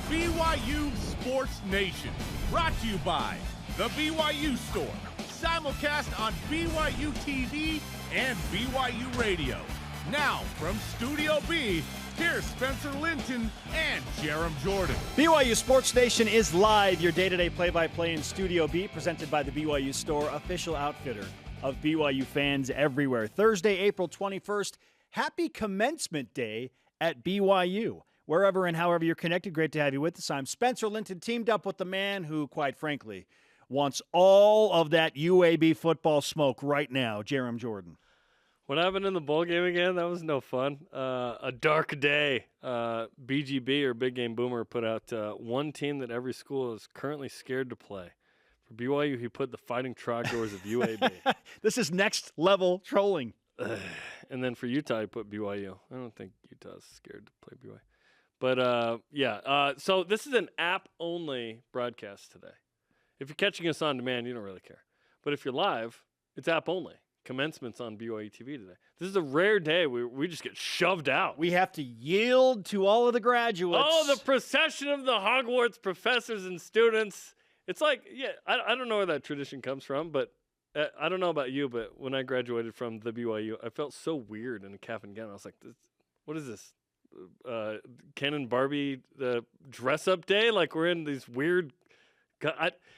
BYU Sports Nation, brought to you by the BYU Store, simulcast on BYU TV and BYU Radio. Now, from Studio B, here's Spencer Linton and Jarom Jordan. BYU Sports Nation is live, your day-to-day play-by-play in Studio B, presented by the BYU Store, official outfitter of BYU fans everywhere. Thursday, April 21st, happy commencement day at BYU. Wherever and however you're connected, great to have you with us. I'm Spencer Linton, teamed up with the man who, quite frankly, wants all of that UAB football smoke right now, Jarom Jordan. What happened in the bowl game again? That was no fun. A dark day. BGB, or Big Game Boomer, put out one team that every school is currently scared to play. For BYU, he put the Fighting Trogdors of UAB. This is next-level trolling. And then for Utah, he put BYU. I don't think Utah's scared to play BYU. But, so this is an app-only broadcast today. If you're catching us on demand, you don't really care. But if you're live, it's app-only. Commencement's on BYU TV today. This is a rare day. We just get shoved out. We have to yield to all of the graduates. Oh, the procession of the Hogwarts professors and students. It's like, yeah, I don't know where that tradition comes from, but I don't know about you, but when I graduated from the BYU, I felt so weird in a cap and gown. I was like, what is this? Ken and Barbie dress-up day? Like, we're in these weird...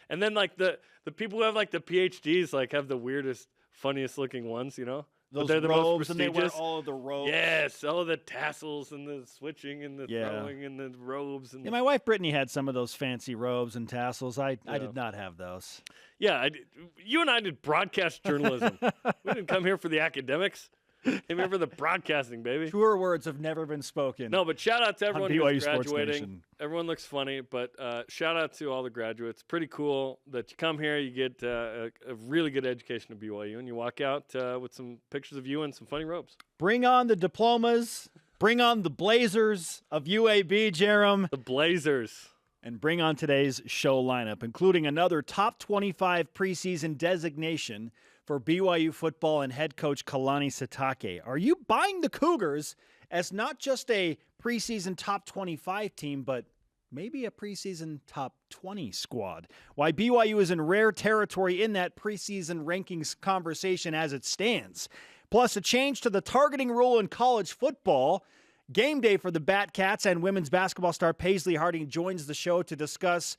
and then, like, the people who have, like, the PhDs, like, have the weirdest, funniest-looking ones, you know? Those they're the robes, most and they wear prestigious. all of the robes. Yes, all of the tassels and the switching and the throwing and the robes. And yeah, my wife Brittany had some of those fancy robes and tassels. I did not have those. Yeah, you and I did broadcast journalism. We didn't come here for the academics. Came here for the broadcasting, baby. Truer words have never been spoken. No, but shout out to everyone who's graduating. Nation. Everyone looks funny, but shout out to all the graduates. Pretty cool that you come here, you get a really good education at BYU, and you walk out with some pictures of you and some funny robes. Bring on the diplomas. Bring on the Blazers of UAB, Jarom. The Blazers. And bring on today's show lineup, including another top 25 preseason designation for BYU football and head coach Kalani Sitake. Are you buying the Cougars as not just a preseason top 25 team, but maybe a preseason top 20 squad? Why BYU is in rare territory in that preseason rankings conversation as it stands. Plus, a change to the targeting rule in college football. Game day for the Batcats, and women's basketball star Paisley Harding joins the show to discuss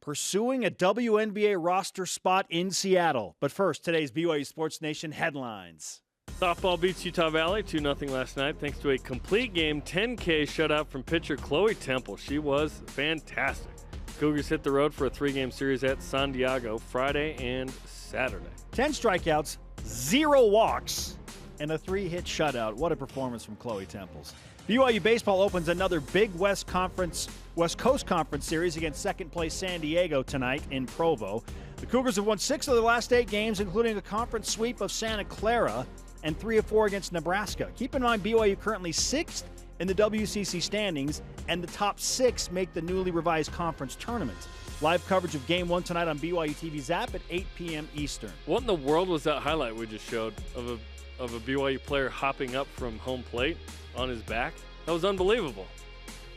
pursuing a WNBA roster spot in Seattle. But first, today's BYU Sports Nation headlines. Softball beats Utah Valley 2-0 last night thanks to a complete game 10K shutout from pitcher Chloe Temple. She was fantastic. Cougars hit the road for a 3-game series at San Diego Friday and Saturday. 10 strikeouts, 0 walks, and a 3-hit shutout. What a performance from Chloe Temples. BYU baseball opens another big West Coast Conference series against second-place San Diego tonight in Provo. The Cougars have won 6 of their last 8 games, including a conference sweep of Santa Clara and 3 of 4 against Nebraska. Keep in mind, BYU currently 6th in the WCC standings, and the top 6 make the newly revised conference tournament. Live coverage of Game 1 tonight on BYU TV's app at 8 p.m. Eastern. What in the world was that highlight we just showed of a BYU player hopping up from home plate on his back? That was unbelievable.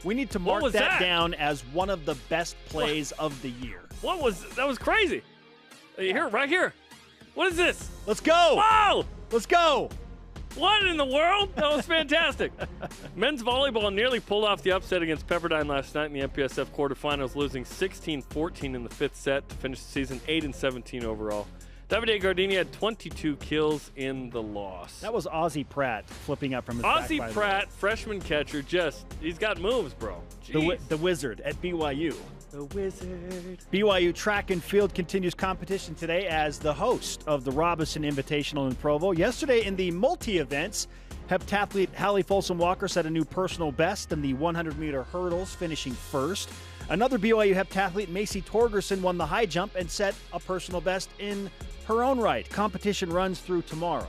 We need to mark that down as one of the best plays of the year. That was crazy. Here, right here. What is this? Let's go. Whoa! Let's go. What in the world? That was fantastic. Men's volleyball nearly pulled off the upset against Pepperdine last night in the MPSF quarterfinals, losing 16-14 in the 5th set to finish the season 8-17 overall. Davide Gardini had 22 kills in the loss. That was Ozzie Pratt flipping up from his Ozzie back Pratt, freshman catcher, he's got moves, bro. The Wizard at BYU. The Wizard. BYU track and field continues competition today as the host of the Robinson Invitational in Provo. Yesterday in the multi-events, heptathlete Hallie Folsom-Walker set a new personal best in the 100-meter hurdles, finishing first. Another BYU heptathlete, Macy Torgerson, won the high jump and set a personal best in her own right. Competition runs through tomorrow.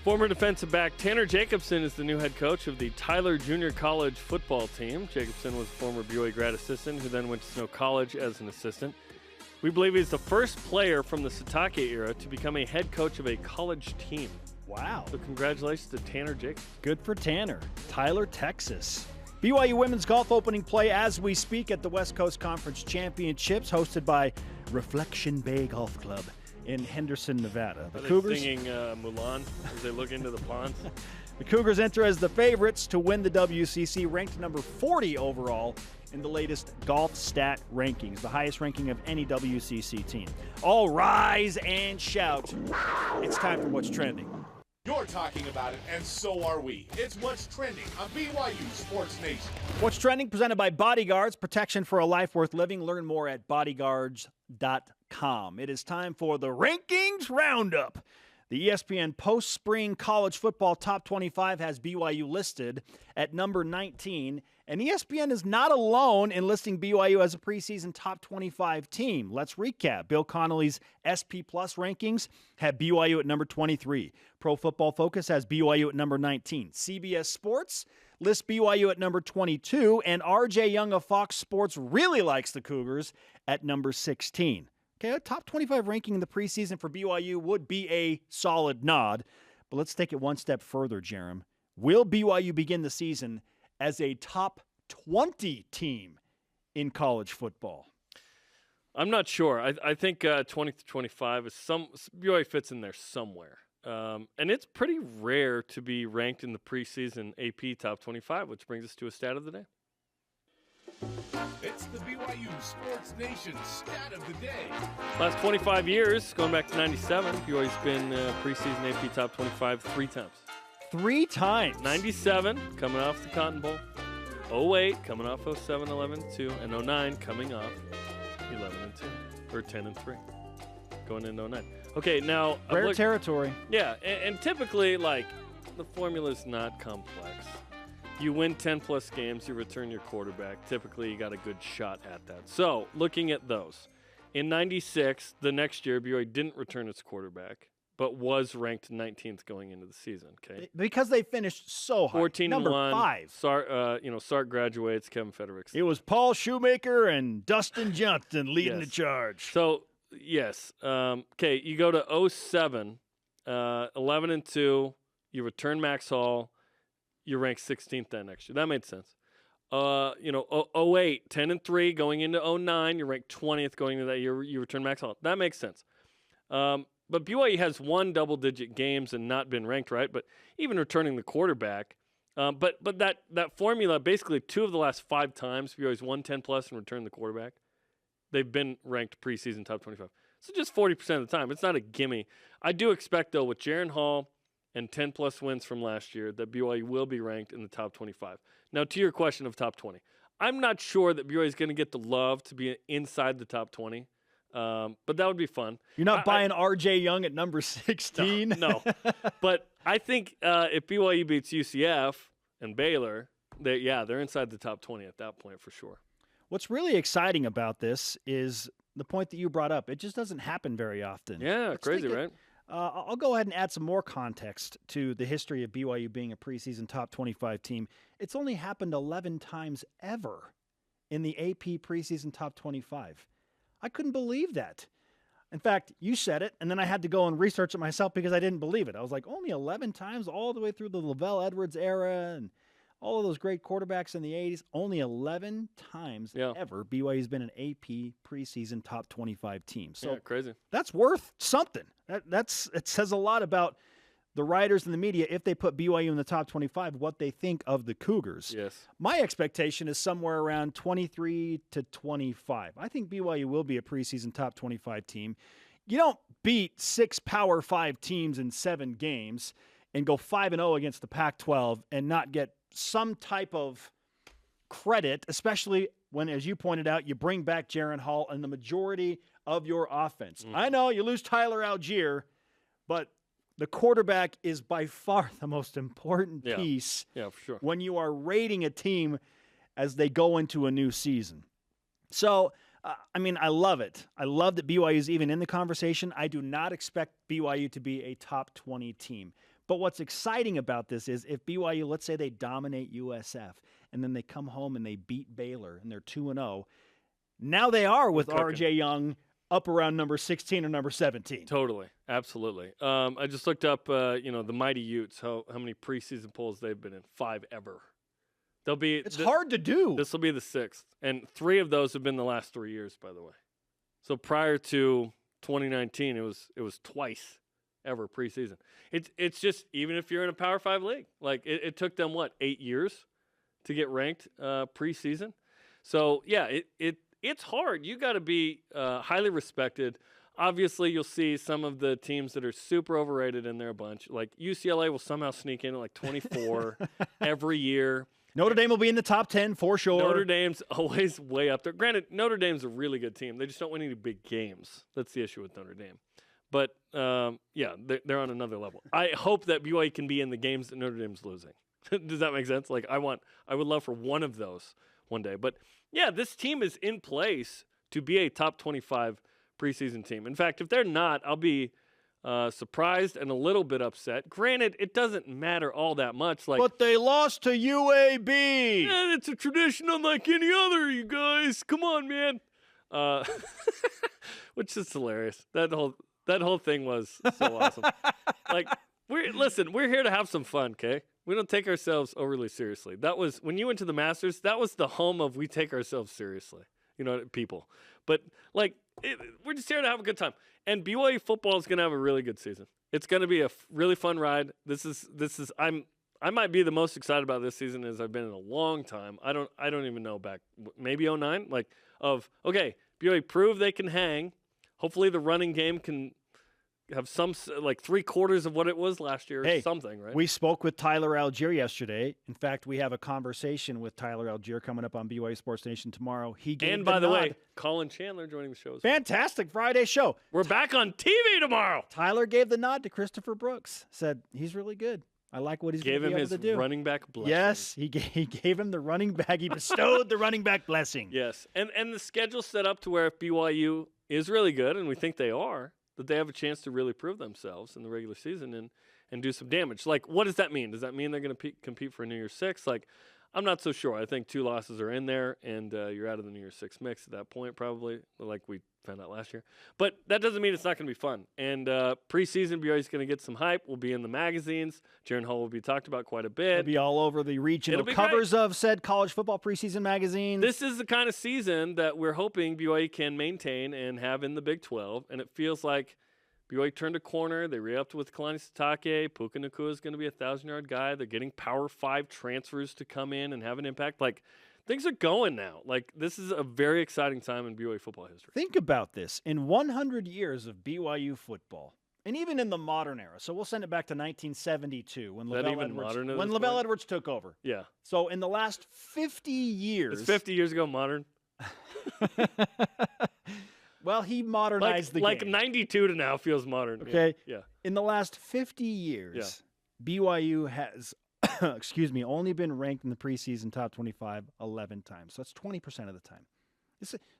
Former defensive back Tanner Jacobson is the new head coach of the Tyler Junior College football team. Jacobson was a former BYU grad assistant who then went to Snow College as an assistant. We believe he's the first player from the Sitake era to become a head coach of a college team. Wow. So congratulations to Tanner Jacobson. Good for Tanner. Tyler, Texas. BYU women's golf opening play as we speak at the West Coast Conference Championships, hosted by Reflection Bay Golf Club in Henderson, Nevada. The Cougars singing Mulan as they look into the ponds. The Cougars enter as the favorites to win the WCC, ranked number 40 overall in the latest golf stat rankings, the highest ranking of any WCC team. All rise and shout. It's time for What's Trending. You're talking about it, and so are we. It's What's Trending on BYU Sports Nation. What's Trending, presented by Bodyguards, protection for a life worth living. Learn more at bodyguards.com. It is time for the Rankings Roundup. The ESPN Post-Spring College Football Top 25 has BYU listed at number 19, and ESPN is not alone in listing BYU as a preseason Top 25 team. Let's recap. Bill Connolly's SP Plus rankings have BYU at number 23. Pro Football Focus has BYU at number 19. CBS Sports lists BYU at number 22, and RJ Young of Fox Sports really likes the Cougars at number 16. Okay, a top 25 ranking in the preseason for BYU would be a solid nod, but let's take it one step further, Jarom. Will BYU begin the season as a top 20 team in college football? I'm not sure. I think 20 to 25 is BYU fits in there somewhere. And it's pretty rare to be ranked in the preseason AP top 25, which brings us to a stat of the day. It's the BYU Sports Nation stat of the day. Last 25 years, going back to 97, BYU's been preseason AP top 25 3 times. 3 times? 97, coming off the Cotton Bowl. 08, coming off 07, 11-2. And 09, coming off 11-2. Or 10-3. Going into 09. Okay, now... Rare territory. Yeah, and typically, like, the formula's not complex. You win 10-plus games, you return your quarterback. Typically, you got a good shot at that. So, looking at those. In 96, the next year, BYU didn't return its quarterback, but was ranked 19th going into the season. Okay, because they finished so high. 14-1. Number 5. Sark graduates, Kevin Federick's. It was Paul Shoemaker and Dustin Johnston leading the charge. So, yes. Okay, you go to 07, 11-2. You return Max Hall. You're ranked 16th that next year. That made sense. 08, 10-3 going into 09. You're ranked 20th going into that year. You return Max Hall. That makes sense. But BYU has won double-digit games and not been ranked, right? But even returning the quarterback. But that formula, basically 2 of the last 5 times BYU's won 10-plus and returned the quarterback, they've been ranked preseason top 25. So just 40% of the time. It's not a gimme. I do expect, though, with Jaron Hall and 10-plus wins from last year, that BYU will be ranked in the top 25. Now, to your question of top 20, I'm not sure that BYU is going to get the love to be inside the top 20, but that would be fun. You're not buying RJ Young at number 16? No. But I think if BYU beats UCF and Baylor, they're inside the top 20 at that point for sure. What's really exciting about this is the point that you brought up. It just doesn't happen very often. Yeah, crazy, right? I'll go ahead and add some more context to the history of BYU being a preseason top 25 team. It's only happened 11 times ever in the AP preseason top 25. I couldn't believe that. In fact, you said it, and then I had to go and research it myself because I didn't believe it. I was like, only 11 times all the way through the Lavelle Edwards era and all of those great quarterbacks in the 80s. Only 11 times ever BYU's been an AP preseason top 25 team. So crazy. That's worth something. It says a lot about the writers and the media, if they put BYU in the top 25, what they think of the Cougars. Yes. My expectation is somewhere around 23 to 25. I think BYU will be a preseason top 25 team. You don't beat 6 Power 5 teams in 7 games and go 5-0 against the Pac-12 and not get some type of credit, especially when, as you pointed out, you bring back Jaron Hall and the majority of your offense. I know you lose Tyler Algier, but the quarterback is by far the most important piece for sure. when you are rating a team as they go into a new season. So, I love it. I love that BYU is even in the conversation. I do not expect BYU to be a top 20 team. But what's exciting about this is if BYU, let's say they dominate USF, and then they come home and they beat Baylor, and they're 2-0, now they are with RJ Young up around number 16 or number 17. Totally. Absolutely. I just looked up, the Mighty Utes, how many preseason polls they've been in. 5 ever. It's hard to do. This will be the 6th, and 3 of those have been the last 3 years, by the way. So prior to 2019, it was twice ever preseason. It's just, even if you're in a Power 5 league, like it took them 8 years to get ranked preseason. So yeah, it's hard. You got to be highly respected. Obviously, you'll see some of the teams that are super overrated in there a bunch. Like UCLA will somehow sneak in at 24 every year. Notre Dame will be in the top 10 for sure. Notre Dame's always way up there. Granted, Notre Dame's a really good team. They just don't win any big games. That's the issue with Notre Dame. But, yeah, they're on another level. I hope that BYU can be in the games that Notre Dame's losing. Does that make sense? Like, I would love for one of those one day. But, yeah, this team is in place to be a top 25 preseason team. In fact, if they're not, I'll be surprised and a little bit upset. Granted, it doesn't matter all that much. But they lost to UAB. Yeah, it's a tradition unlike any other, you guys. Come on, man. Which is hilarious. That whole thing was so awesome. We're here to have some fun, okay? We don't take ourselves overly seriously. That was, when you went to the Masters, that was the home of we take ourselves seriously, people. But, we're just here to have a good time. And BYU football is going to have a really good season. It's going to be a really fun ride. I might be the most excited about this season as I've been in a long time. I don't even know, back maybe 09, okay, BYU prove they can hang. Hopefully the running game can have some 3/4 of what it was last year or something, right? We spoke with Tyler Algier yesterday. In fact, we have a conversation with Tyler Algier coming up on BYU Sports Nation tomorrow. And by the way, Colin Chandler joining the show. Fantastic Friday show. We're back on TV tomorrow. Tyler gave the nod to Christopher Brooks. Said he's really good. I like what he's going to be able to do. Gave him his running back blessing. Yes, he gave him the running back. He bestowed the running back blessing. Yes, and the schedule's set up to where if BYU is really good, and we think they are, that they have a chance to really prove themselves in the regular season and do some damage. What does that mean? Does that mean they're going to compete for a New Year's Six? I'm not so sure. I think 2 losses are in there, and you're out of the New Year's Six mix at that point, probably, like we found out last year. But that doesn't mean it's not going to be fun. And preseason, BYU is going to get some hype. We'll be in the magazines. Jaron Hall will be talked about quite a bit. It'll be all over the regional covers of said college football preseason magazines. This is the kind of season that we're hoping BYU can maintain and have in the Big 12. And it feels like BYU turned a corner. They re-upped with Kalani Sitake. Puka Nacua is going to be a 1,000-yard guy. They're getting Power 5 transfers to come in and have an impact. Things are going now. This is a very exciting time in BYU football history. Think about this. In 100 years of BYU football, and even in the modern era, so we'll send it back to 1972 when Lavelle Edwards took over. Yeah. So in the last 50 years. It's 50 years ago modern. Well, he modernized the game. 92 to now feels modern. Okay. Yeah. In the last 50 years, BYU has only been ranked in the preseason top 25 11 times. So that's 20% of the time.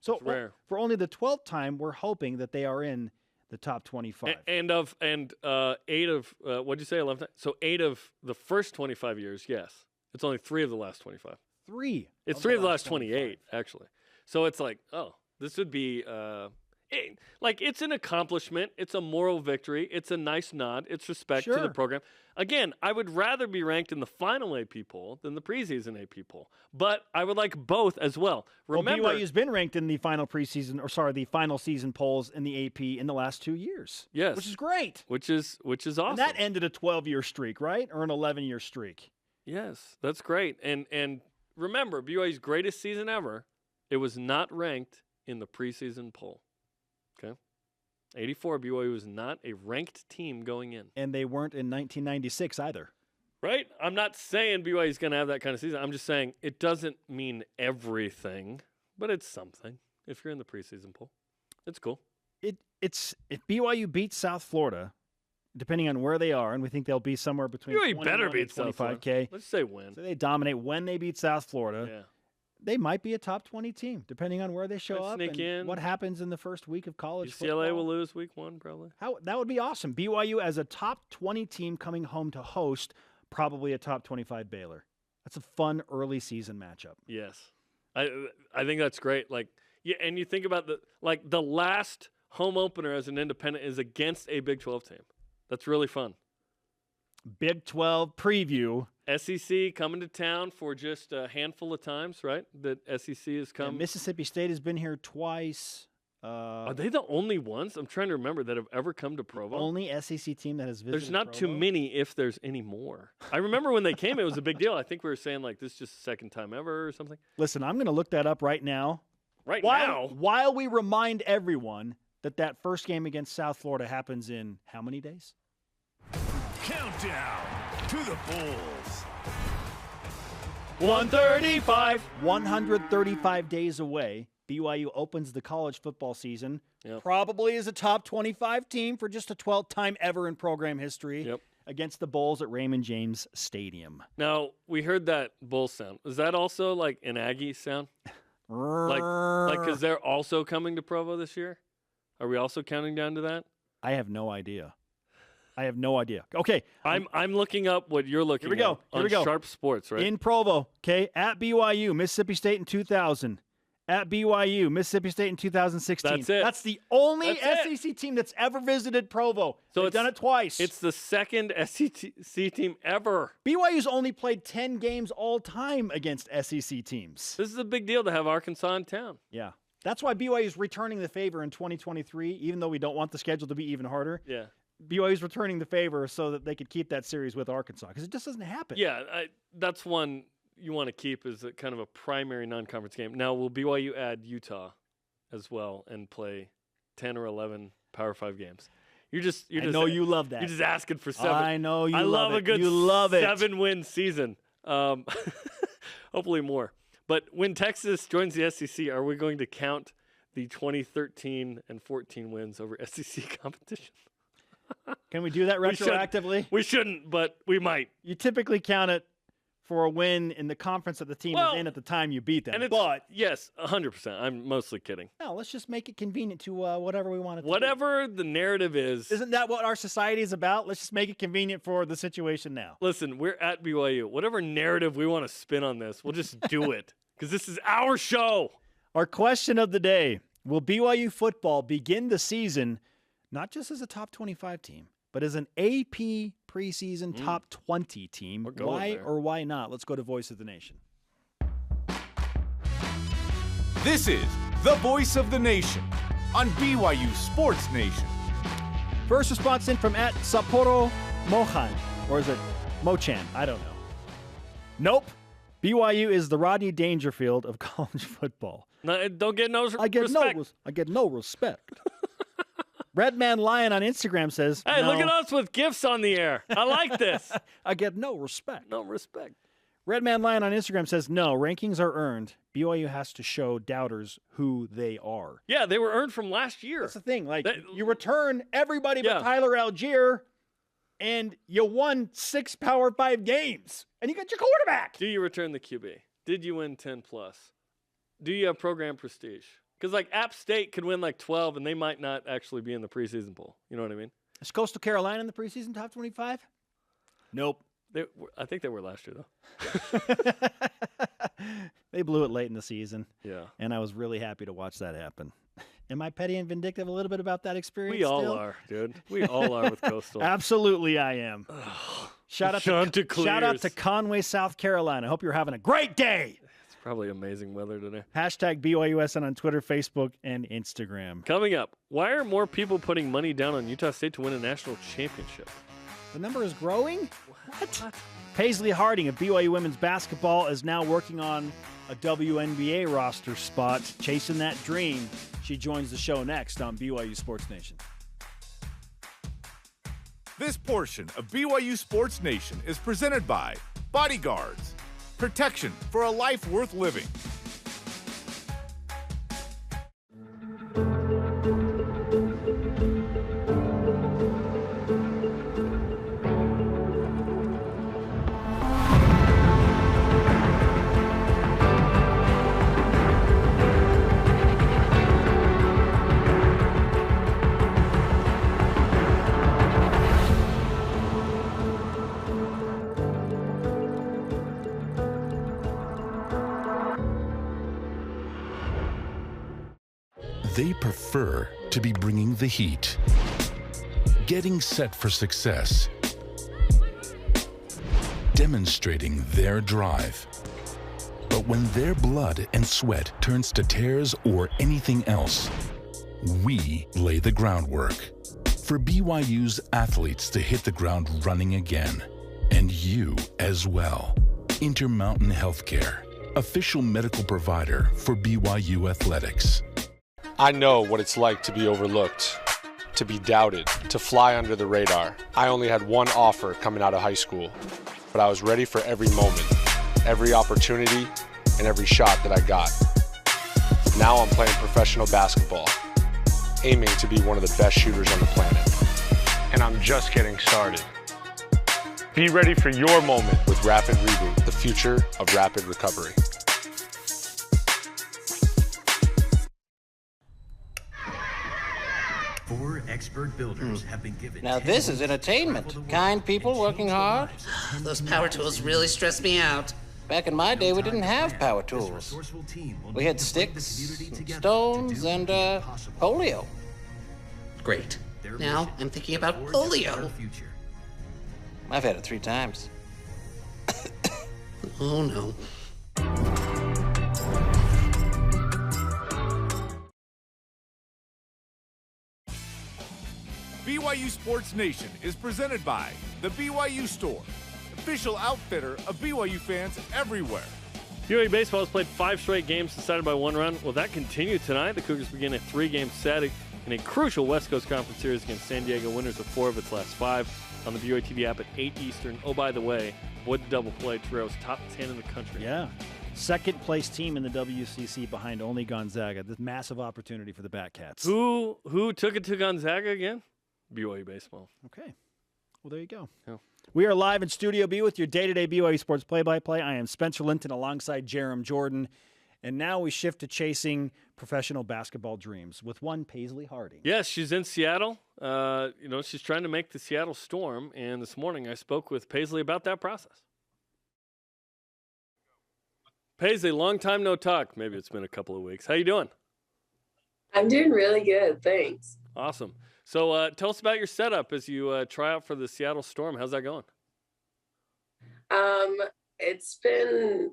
So rare. For only the 12th time, we're hoping that they are in the top 25. And 8 of what'd you say, 11 times? So 8 of the first 25 years, yes. It's only 3 of the last 25. 3. It's 3 of the last 28, actually. So it's this would be it's an accomplishment. It's a moral victory. It's a nice nod. It's respect to the program. Again, I would rather be ranked in the final AP poll than the preseason AP poll, but I would like both as well. Remember, BYU's been ranked in the final season polls in the AP in the last 2 years. Yes, which is great. Which is awesome. And that ended a 12-year streak, right, or an 11-year streak? Yes, that's great. And remember, BYU's greatest season ever. It was not ranked in the preseason poll. Okay. 84, BYU was not a ranked team going in. And they weren't in 1996 either. Right? I'm not saying BYU is going to have that kind of season. I'm just saying it doesn't mean everything, but it's something if you're in the preseason poll. It's cool. It's if BYU beats South Florida, depending on where they are, and we think they'll be somewhere between BYU better beat 25K. South Florida. Let's say win. So they dominate when they beat South Florida. Yeah. They might be a top 20 team, depending on where they show up and in. what happens in the first week of college football. UCLA will lose week 1, probably. That would be awesome. BYU as a top 20 team coming home to host probably a top 25 Baylor. That's a fun early season matchup. Yes. I think that's great. And you think about the last home opener as an independent is against a Big 12 team. That's really fun. Big 12 preview. SEC coming to town for just a handful of times, right? That SEC has come. And Mississippi State has been here twice. Are they the only ones? I'm trying to remember that have ever come to Provo. Only SEC team that has visited. There's not Provo. too many, if there's any more. I remember when they came, it was a big deal. I think we were saying like this is just the second time ever or something. Listen, I'm going to look that up right now. While we remind everyone that first game against South Florida happens in how many days? Countdown to the Bulls. 135. 135 days away. BYU opens the college football season. Yep. Probably as a top 25 team for just a 12th time ever in program history. Yep. Against the Bulls at Raymond James Stadium. Now, we heard that Bull sound. Is that also like an Aggie sound? Like because they're also coming to Provo this year? Are we also counting down to that? I have no idea. Okay. I'm looking up what you're looking at. Here we go. Sharp Sports, right? In Provo, okay, at BYU, Mississippi State in 2000. At BYU, Mississippi State in 2016. That's it. That's the only SEC team that's ever visited Provo. So They've done it twice. It's the second SEC team ever. BYU's only played 10 games all time against SEC teams. This is a big deal to have Arkansas in town. Yeah. That's why BYU's returning the favor in 2023, even though we don't want the schedule to be even harder. Yeah. BYU's returning the favor so that they could keep that series with Arkansas, because it just doesn't happen. Yeah, that's one you want to keep as a kind of a primary non-conference game. Now, will BYU add Utah as well and play 10 or 11 Power 5 games? I know you love that. You're just asking for 7. I know you love it. I love a good you love it. 7-win season. Hopefully more. But when Texas joins the SEC, are we going to count the 2013 and 14 wins over SEC competition? Can we do that retroactively? We shouldn't, but we might. You typically count it for a win in the conference that the team is in at the time you beat them. But yes, 100%. I'm mostly kidding. No, let's just make it convenient to whatever we want it to Whatever the narrative is. Isn't that what our society is about? Let's just make it convenient for the situation now. Listen, we're at BYU. Whatever narrative we want to spin on this, we'll just do it. Because this is our show. Our question of the day: will BYU football begin the season not just as a top 25 team, but as an AP preseason top 20 team? Why or why not? Let's go to Voice of the Nation. This is the Voice of the Nation on BYU Sports Nation. First response in from at Sapporo Mohan, or is it Mochan? I don't know. Nope. BYU is the Rodney Dangerfield of college football. No, don't get no respect. I get no respect. Redman Lion on Instagram says, hey, look at us with gifts on the air. I like this. I get no respect. No respect. Redman Lion on Instagram says, no, rankings are earned. BYU has to show doubters who they are. Yeah, they were earned from last year. That's the thing. You return everybody but Tyler Algier, and you won 6 Power 5 games, and you got your quarterback. Do you return the QB? Did you win 10+? Do you have program prestige? Because, App State could win, 12, and they might not actually be in the preseason poll. You know what I mean? Is Coastal Carolina in the preseason top 25? Nope. I think they were last year, though. They blew it late in the season. Yeah. And I was really happy to watch that happen. Am I petty and vindictive a little bit about that experience? We all are, dude. We all are with Coastal. Absolutely, I am. Shout out to Conway, South Carolina. I hope you're having a great day. It's probably amazing weather today. Hashtag BYUSN on Twitter, Facebook, and Instagram. Coming up, why are more people putting money down on Utah State to win a national championship? The number is growing? What? Paisley Harding of BYU women's basketball is now working on a WNBA roster spot, chasing that dream. She joins the show next on BYU Sports Nation. This portion of BYU Sports Nation is presented by Bodyguards. Protection for a life worth living. They prefer to be bringing the heat, getting set for success, demonstrating their drive. But when their blood and sweat turns to tears or anything else, we lay the groundwork for BYU's athletes to hit the ground running again. And you as well. Intermountain Healthcare, official medical provider for BYU Athletics. I know what it's like to be overlooked, to be doubted, to fly under the radar. I only had one offer coming out of high school, but I was ready for every moment, every opportunity, and every shot that I got. Now I'm playing professional basketball, aiming to be one of the best shooters on the planet. And I'm just getting started. Be ready for your moment with Rapid Reboot, the future of rapid recovery. Four expert builders have been given. Now this is entertainment. Kind people working hard. Those power tools really stress me out. Back in my day, we didn't have power tools. We had sticks, stones, and polio. Great. Now I'm thinking about polio. I've had it 3 times. Oh no. BYU Sports Nation is presented by the BYU Store, official outfitter of BYU fans everywhere. BYU baseball has played 5 straight games decided by 1 run. Will that continue tonight? The Cougars begin a 3-game set in a crucial West Coast Conference Series against San Diego, winners of 4 of its last 5 on the BYU TV app at 8 Eastern. Oh, by the way, avoid the double play. Torero's top 10 in the country. Yeah. Second place team in the WCC behind only Gonzaga. This massive opportunity for the Batcats. Who took it to Gonzaga again? BYU baseball. Okay. Well, there you go. Yeah. We are live in Studio B with your day-to-day BYU Sports play-by-play. I am Spencer Linton alongside Jarom Jordan. And now we shift to chasing professional basketball dreams with one Paisley Harding. Yes, she's in Seattle. She's trying to make the Seattle Storm. And this morning I spoke with Paisley about that process. Paisley, long time no talk. Maybe it's been a couple of weeks. How you doing? I'm doing really good, thanks. Awesome. So tell us about your setup as you try out for the Seattle Storm. How's that going? It's been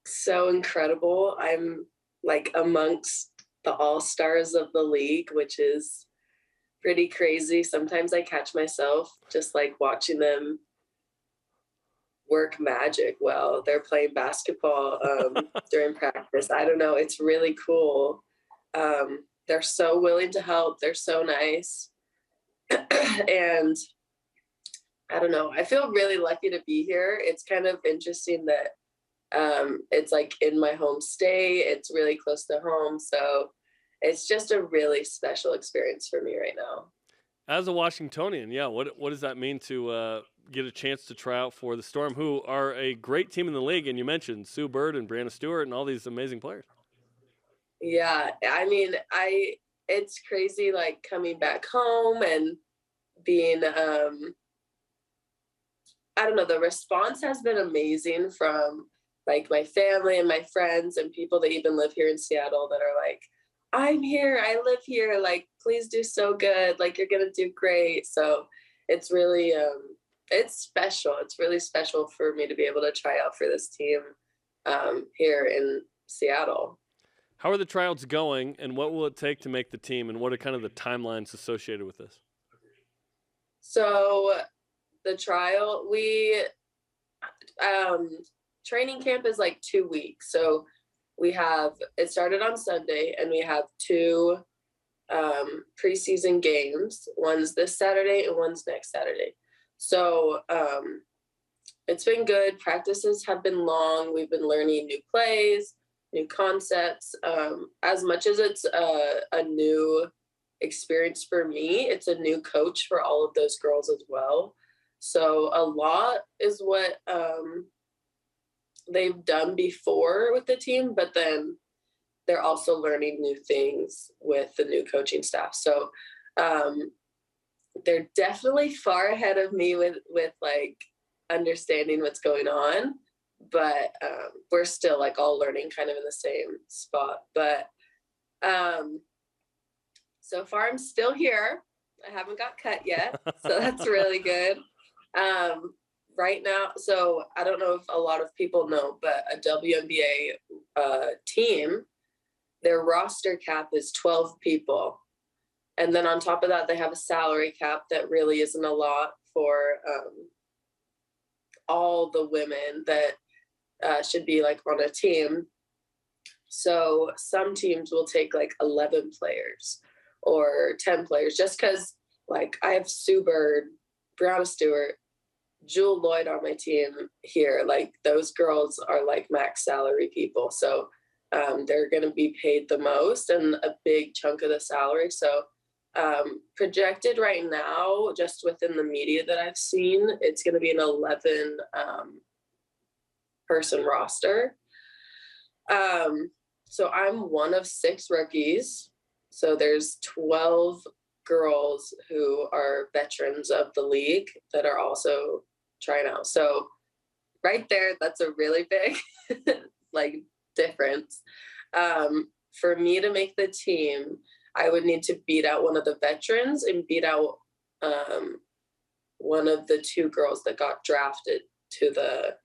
so incredible. I'm like amongst the all-stars of the league, which is pretty crazy. Sometimes I catch myself just like watching them work magic while they're playing basketball during practice. I don't know. It's really cool. They're so willing to help. They're so nice. And I don't know. I feel really lucky to be here. It's kind of interesting that it's like in my home state. It's really close to home. So it's just a really special experience for me right now. As a Washingtonian, yeah, what does that mean to get a chance to try out for the Storm, who are a great team in the league? And you mentioned Sue Bird and Brianna Stewart and all these amazing players. Yeah, I mean, it's crazy, like coming back home and being, I don't know, the response has been amazing from like my family and my friends and people that even live here in Seattle that are like, I'm here, I live here, like, please do so good, like, you're gonna do great. So it's really, it's special. It's really special for me to be able to try out for this team here in Seattle. How are the tryouts going, and what will it take to make the team, and what are kind of the timelines associated with this? So the trial, training camp is like 2 weeks. So it started on Sunday, and we have 2 preseason games. One's this Saturday and one's next Saturday. So it's been good. Practices have been long. We've been learning new plays, new concepts. As much as it's a new experience for me, it's a new coach for all of those girls as well. So a lot is what they've done before with the team, but then they're also learning new things with the new coaching staff. So they're definitely far ahead of me with like understanding what's going on, but we're still like all learning kind of in the same spot. But so far I'm still here. I haven't got cut yet, so that's really good. right now, so I don't know if a lot of people know, but a WNBA team, their roster cap is 12 people. And then on top of that, they have a salary cap that really isn't a lot for all the women that should be like on a team. So some teams will take like 11 players or 10 players just because, like, I have Sue Bird, Brianna Stewart, Jewel Lloyd on my team here. Like, those girls are like max salary people. So they're going to be paid the most and a big chunk of the salary. So projected right now, just within the media that I've seen, it's going to be an 11 person roster. So I'm one of 6 rookies. So there's 12 girls who are veterans of the league that are also trying out. So right there, that's a really big like difference. For me to make the team, I would need to beat out one of the veterans and beat out one of the 2 girls that got drafted to the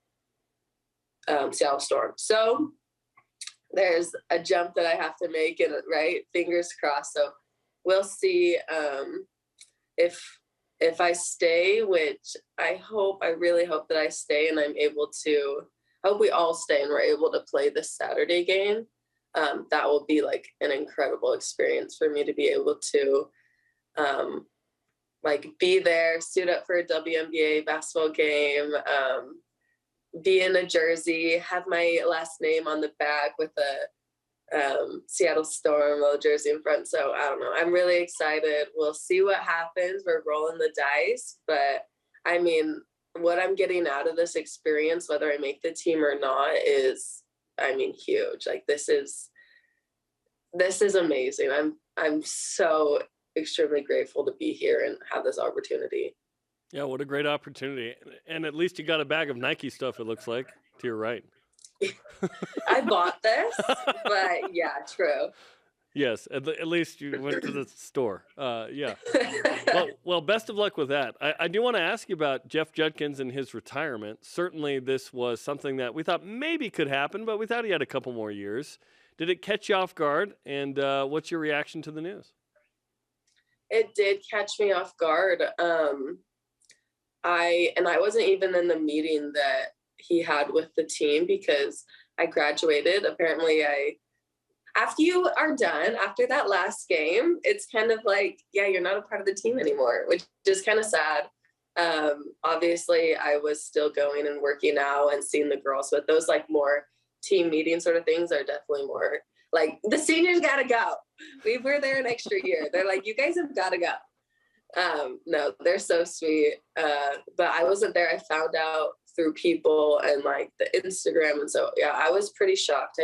Seattle Storm. So there's a jump that I have to make, and right, fingers crossed. So we'll see if I stay, which I really hope that I stay, and I'm able to. I hope we all stay and we're able to play this Saturday game. That will be like an incredible experience for me to be able to like be there, suit up for a WNBA basketball game, be in a jersey, have my last name on the back with a Seattle Storm jersey in front. So I don't know. I'm really excited. We'll see what happens. We're rolling the dice. But I mean, what I'm getting out of this experience, whether I make the team or not, is, I mean, huge. Like, this is amazing. I'm so extremely grateful to be here and have this opportunity. Yeah, what a great opportunity. And at least you got a bag of Nike stuff, it looks like, to your right. I bought this, but yeah, true. Yes, at least you went to the store. Yeah. Well, best of luck with that. I do want to ask you about Jeff Judkins and his retirement. Certainly this was something that we thought maybe could happen, but we thought he had a couple more years. Did it catch you off guard? And what's your reaction to the news? It did catch me off guard. I wasn't even in the meeting that he had with the team because I graduated. Apparently after you are done, after that last game, it's kind of like, yeah, you're not a part of the team anymore, which is kind of sad. Obviously I was still going and working out and seeing the girls, but those like more team meeting sort of things are definitely more like, the seniors got to go. We were there an extra year. They're like, you guys have got to go. No, they're so sweet. But I wasn't there. I found out through people and like the Instagram. And so, yeah, I was pretty shocked.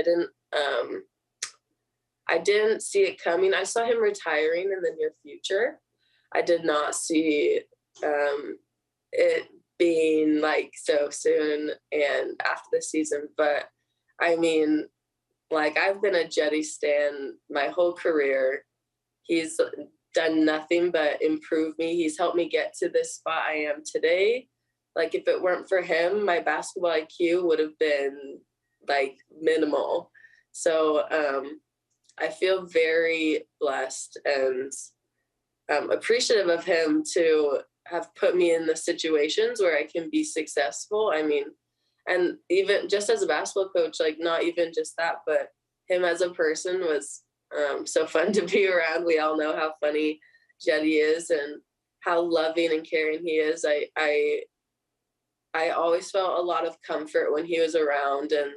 I didn't see it coming. I saw him retiring in the near future. I did not see it being like so soon and after the season. But I mean, like, I've been a Jetty stan my whole career. He's done nothing but improve me. He's helped me get to this spot I am today. Like, if it weren't for him, my basketball IQ would have been like minimal. So I feel very blessed and appreciative of him to have put me in the situations where I can be successful. I mean, and even just as a basketball coach, like, not even just that, but him as a person was so fun to be around. We all know how funny Jetty is and how loving and caring he is. I always felt a lot of comfort when he was around, and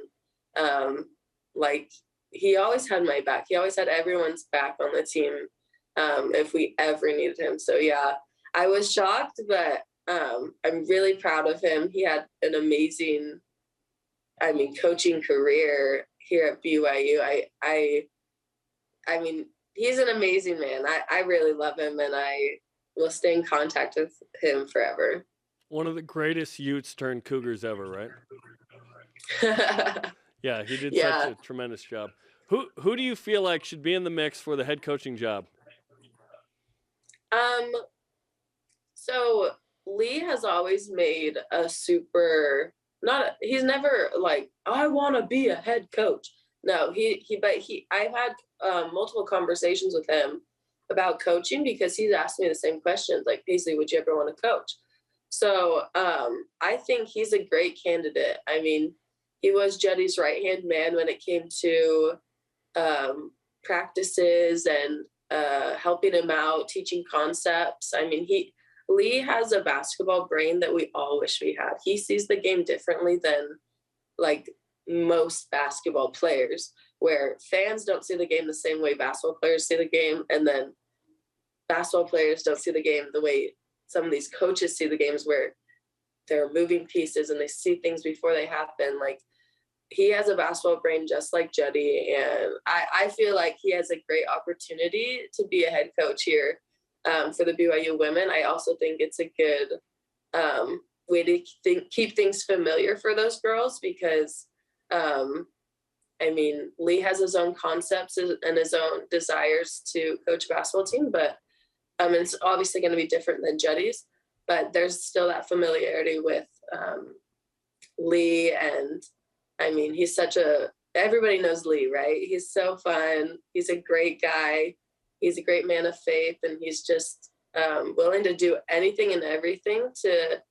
like, he always had my back. He always had everyone's back on the team if we ever needed him. So yeah, I was shocked, but I'm really proud of him. He had an amazing, coaching career here at BYU. I mean, he's an amazing man. I really love him, and I will stay in contact with him forever. One of the greatest Utes turned Cougars ever, right? Yeah, he did such a tremendous job. Who do you feel like should be in the mix for the head coaching job? So Lee has always made he's never like, I want to be a head coach. No, I've had multiple conversations with him about coaching because he's asked me the same questions, like, Paisley, would you ever want to coach? So I think he's a great candidate. I mean, he was Juddy's right-hand man when it came to practices and helping him out, teaching concepts. I mean, Lee has a basketball brain that we all wish we had. He sees the game differently than like most basketball players, where fans don't see the game the same way basketball players see the game, and then basketball players don't see the game the way some of these coaches see the games, where they're moving pieces and they see things before they happen. Like, he has a basketball brain just like Juddy, and I feel like he has a great opportunity to be a head coach here for the BYU women. I also think it's a good way to keep things familiar for those girls because, I mean, Lee has his own concepts and his own desires to coach a basketball team, but it's obviously going to be different than Juddy's, but there's still that familiarity with Lee. And I mean, everybody knows Lee, right? He's so fun. He's a great guy. He's a great man of faith, and he's just willing to do anything and everything to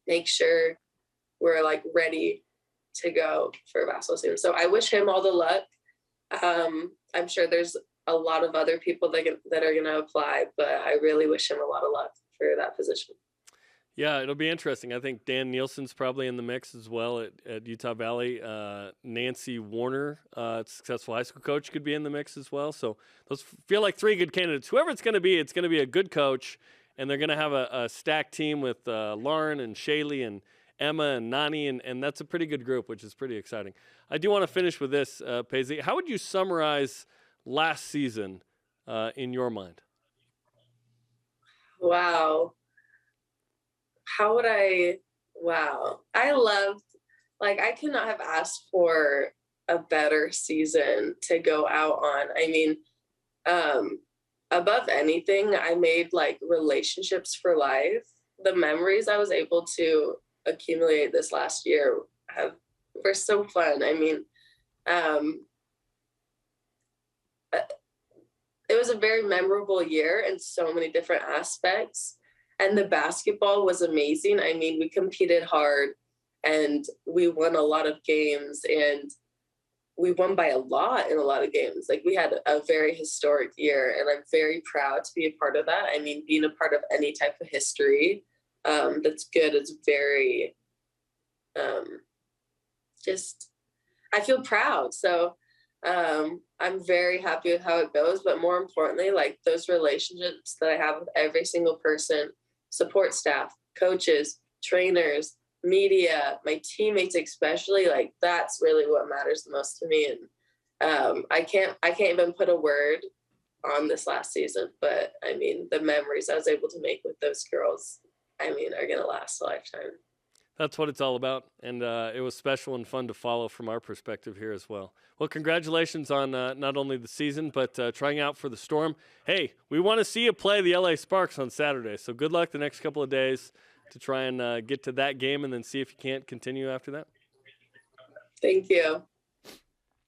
make sure we're like ready to go for a basketball season. So I wish him all the luck. I'm sure there's a lot of other people that are going to apply, but I really wish him a lot of luck for that position. Yeah, it'll be interesting. I think Dan Nielsen's probably in the mix as well at Utah Valley. Nancy Warner, successful high school coach, could be in the mix as well. So those feel like three good candidates. Whoever it's going to be a good coach, and they're going to have a stacked team with Lauren and Shaylee and Emma and Nani, and that's a pretty good group, which is pretty exciting. I do want to finish with this, Paisley. How would you summarize last season in your mind? Wow. I loved, like, I could not have asked for a better season to go out on. I mean, above anything, I made like relationships for life. The memories I was able to accumulate this last year were so fun. I mean, it was a very memorable year in so many different aspects. And the basketball was amazing. I mean, we competed hard and we won a lot of games, and we won by a lot in a lot of games. Like, we had a very historic year, and I'm very proud to be a part of that. I mean, being a part of any type of history that's good is very, I feel proud. So I'm very happy with how it goes, but more importantly, like, those relationships that I have with every single person, support staff, coaches, trainers, media, my teammates especially, like, that's really what matters the most to me. And I can't even put a word on this last season, but I mean, the memories I was able to make with those girls, I mean, are going to last a lifetime. That's what it's all about, and it was special and fun to follow from our perspective here as well. Well, congratulations on not only the season, but trying out for the Storm. Hey, we want to see you play the LA Sparks on Saturday, so good luck the next couple of days to try and get to that game and then see if you can't continue after that. Thank you.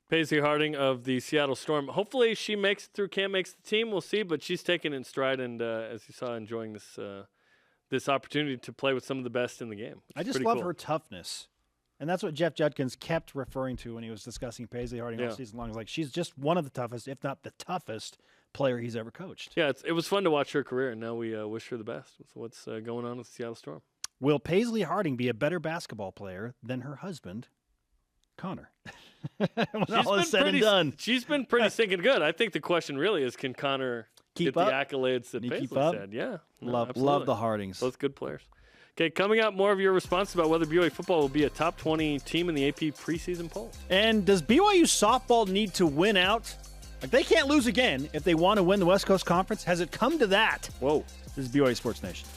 Paisley Harding of the Seattle Storm. Hopefully she makes it through, can't make the team. We'll see, but she's taking it in stride and, as you saw, enjoying this opportunity to play with some of the best in the game. I just love her toughness. And that's what Jeff Judkins kept referring to when he was discussing Paisley Harding all season long. Like, she's just one of the toughest, if not the toughest, player he's ever coached. Yeah, it was fun to watch her career, and now we wish her the best with what's going on with the Seattle Storm. Will Paisley Harding be a better basketball player than her husband, Connor? When all is said and done. She's been pretty stinking good. I think the question really is, can Connor get the accolades that Paisley said? Yeah. Love the Hardings. Both good players. Okay, coming up, more of your response about whether BYU football will be a top 20 team in the AP preseason poll. And does BYU softball need to win out? Like, they can't lose again if they want to win the West Coast Conference. Has it come to that? Whoa. This is BYU Sports Nation.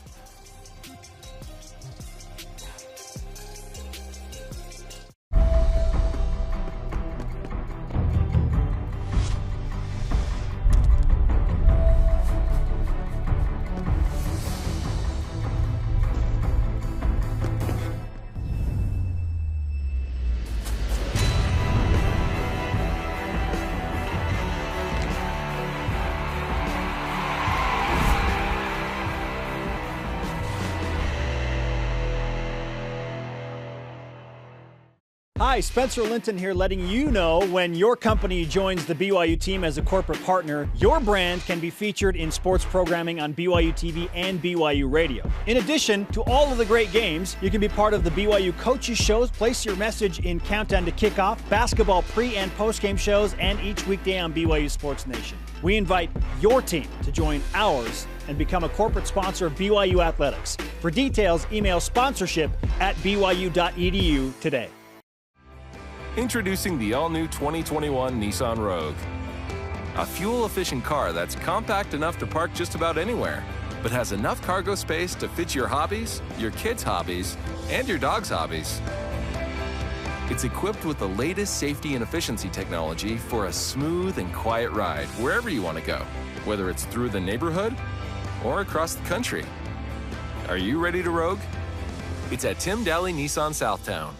Hi, Spencer Linton here, letting you know when your company joins the BYU team as a corporate partner, your brand can be featured in sports programming on BYU TV and BYU Radio. In addition to all of the great games, you can be part of the BYU coaches shows, place your message in Countdown to Kickoff, basketball pre- and post-game shows, and each weekday on BYU Sports Nation. We invite your team to join ours and become a corporate sponsor of BYU Athletics. For details, email sponsorship@byu.edu today. Introducing the all-new 2021 Nissan Rogue. A fuel-efficient car that's compact enough to park just about anywhere, but has enough cargo space to fit your hobbies, your kids' hobbies, and your dog's hobbies. It's equipped with the latest safety and efficiency technology for a smooth and quiet ride wherever you want to go, whether it's through the neighborhood or across the country. Are you ready to Rogue? It's at Tim Daly Nissan Southtown.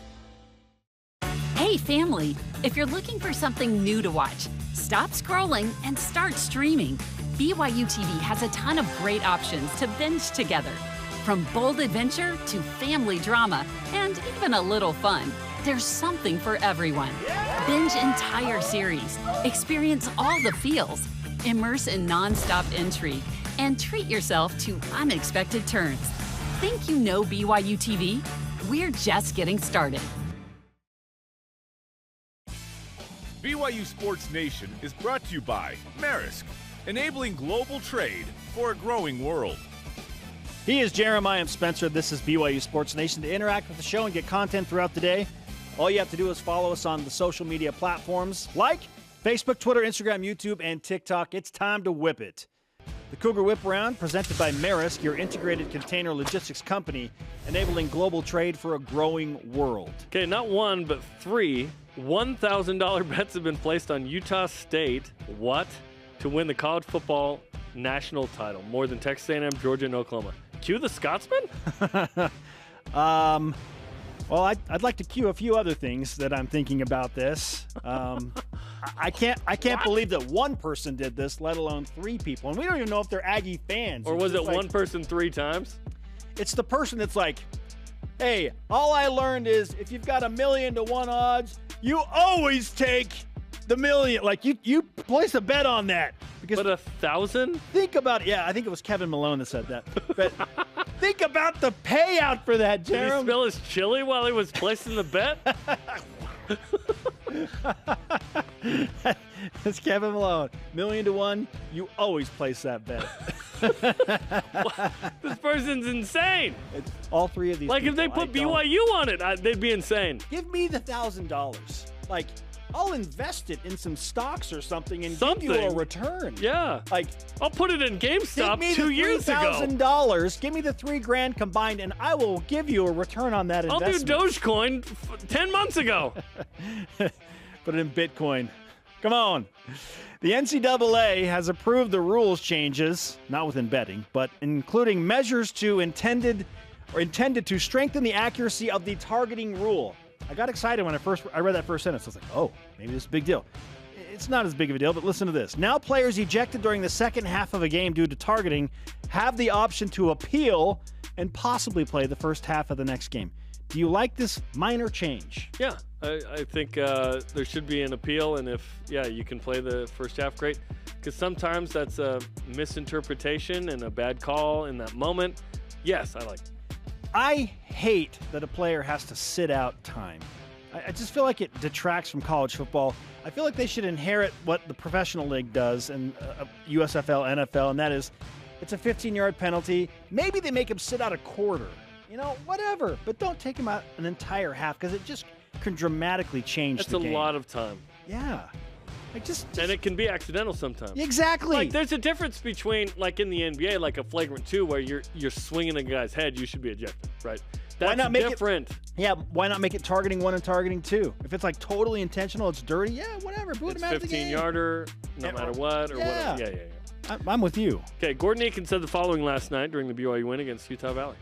Hey family, if you're looking for something new to watch, stop scrolling and start streaming. BYU TV has a ton of great options to binge together. From bold adventure to family drama and even a little fun, there's something for everyone. Binge entire series, experience all the feels, immerse in non-stop intrigue, and treat yourself to unexpected turns. Think you know BYU TV? We're just getting started. BYU Sports Nation is brought to you by Maersk, enabling global trade for a growing world. He is Jarom. I am Spencer. This is BYU Sports Nation. To interact with the show and get content throughout the day, all you have to do is follow us on the social media platforms like Facebook, Twitter, Instagram, YouTube, and TikTok. It's time to whip it. The Cougar Whip Round, presented by Maersk, your integrated container logistics company, enabling global trade for a growing world. Okay, not one, but three $1,000 bets have been placed on Utah State, to win the college football national title, more than Texas A&M, Georgia, and Oklahoma. Cue the Scotsman? Well, I'd like to cue a few other things that I'm thinking about this. I can't believe that one person did this, let alone three people. And we don't even know if they're Aggie fans. Or was it one person three times? It's the person that's like, hey, all I learned is if you've got 1,000,000 to 1 odds, you always take the million. Like, you place a bet on that. But 1,000? Think about it. Yeah, I think it was Kevin Malone that said that. But think about the payout for that, Jarom. Did he spill his chili while he was placing the bet? It's Kevin Malone. 1,000,000 to 1, you always place that bet. This person's insane. It's all three of these Like, people, if they put BYU on it, they'd be insane. Give me the $1,000. Like, I'll invest it in some stocks or something and give you a return. Yeah. Like, I'll put it in GameStop 2 years ago. $1,000. Give me the $3,000 combined, and I will give you a return on that investment. I'll do Dogecoin 10 months ago. Put it in Bitcoin. Come on. The NCAA has approved the rules changes, not within betting, but including measures intended to strengthen the accuracy of the targeting rule. I got excited when I read that first sentence. I was like, oh, maybe this is a big deal. It's not as big of a deal, but listen to this. Now players ejected during the second half of a game due to targeting have the option to appeal and possibly play the first half of the next game. Do you like this minor change? Yeah, I think there should be an appeal, and if you can play the first half, great. Because sometimes that's a misinterpretation and a bad call in that moment. Yes, I like it. I hate that a player has to sit out time. I just feel like it detracts from college football. I feel like they should inherit what the professional league does and USFL, NFL, and that is it's a 15-yard penalty. Maybe they make him sit out a quarter. Whatever. But don't take him out an entire half because it just can dramatically change the game. That's a lot of time. Yeah. And it can be accidental sometimes. Exactly. Like, there's a difference between, like in the NBA, like a flagrant 2 where you're swinging a guy's head, you should be ejected, right? That's why not make different. Why not make it targeting 1 and targeting 2? If it's like totally intentional, it's dirty, whatever. Boot him out of the game. 15-yarder, no matter what, or whatever. Yeah. I'm with you. Okay, Gordon Eakin said the following last night during the BYU win against Utah Valley.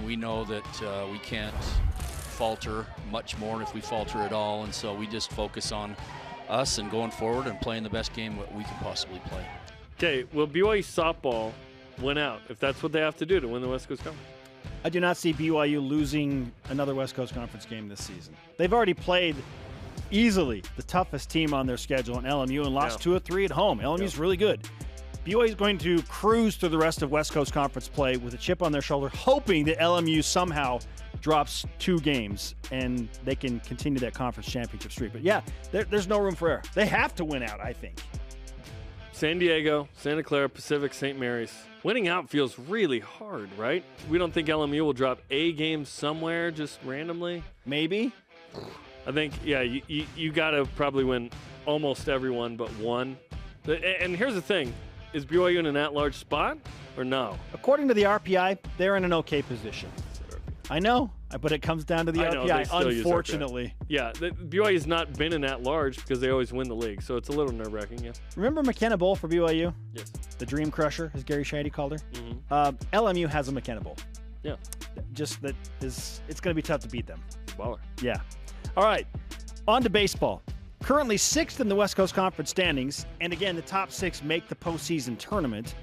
We know that we can't falter much more if we falter at all, and so we just focus on us and going forward and playing the best game that we can possibly play. Okay, will BYU softball win out if that's what they have to do to win the West Coast Conference? I do not see BYU losing another West Coast Conference game this season. They've already played easily the toughest team on their schedule in LMU and lost 2 of 3 at home. LMU's really good. BYU is going to cruise through the rest of West Coast Conference play with a chip on their shoulder, hoping that LMU somehow drops 2 games and they can continue that conference championship streak. But yeah, there's no room for error. They have to win out, I think. San Diego, Santa Clara, Pacific, St. Mary's. Winning out feels really hard, right? We don't think LMU will drop a game somewhere just randomly? Maybe. I think, yeah, you got to probably win almost everyone but one. And here's the thing. Is BYU in an at-large spot or no? According to the RPI, they're in an okay position. I know, but it comes down to the RPI, unfortunately. Yeah, BYU has not been in at-large because they always win the league, so it's a little nerve-wracking, yeah. Remember McKenna Bowl for BYU? Yes. The Dream Crusher, as Gary Shady called her? Mm-hmm. LMU has a McKenna Bowl. Yeah. Just that it's going to be tough to beat them. Baller. Yeah. All right, on to baseball. Currently 6th in the West Coast Conference standings, and again, the top 6 make the postseason tournament.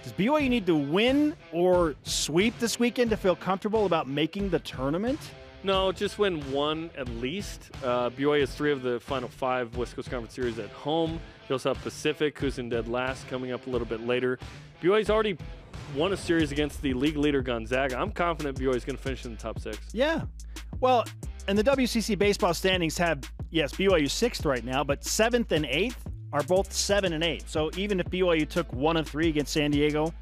Does BYU need to win or sweep this weekend to feel comfortable about making the tournament? No, just win one at least. BYU has 3 of the final 5 West Coast Conference series at home. You also have Pacific, who's in dead last, coming up a little bit later. BYU's already won a series against the league leader Gonzaga. I'm confident BYU's going to finish in the top 6. Yeah. Well, and the WCC baseball standings have, yes, BYU 6th right now, but 7th and 8th are both 7 and 8. So even if BYU took 1 of 3 against San Diego,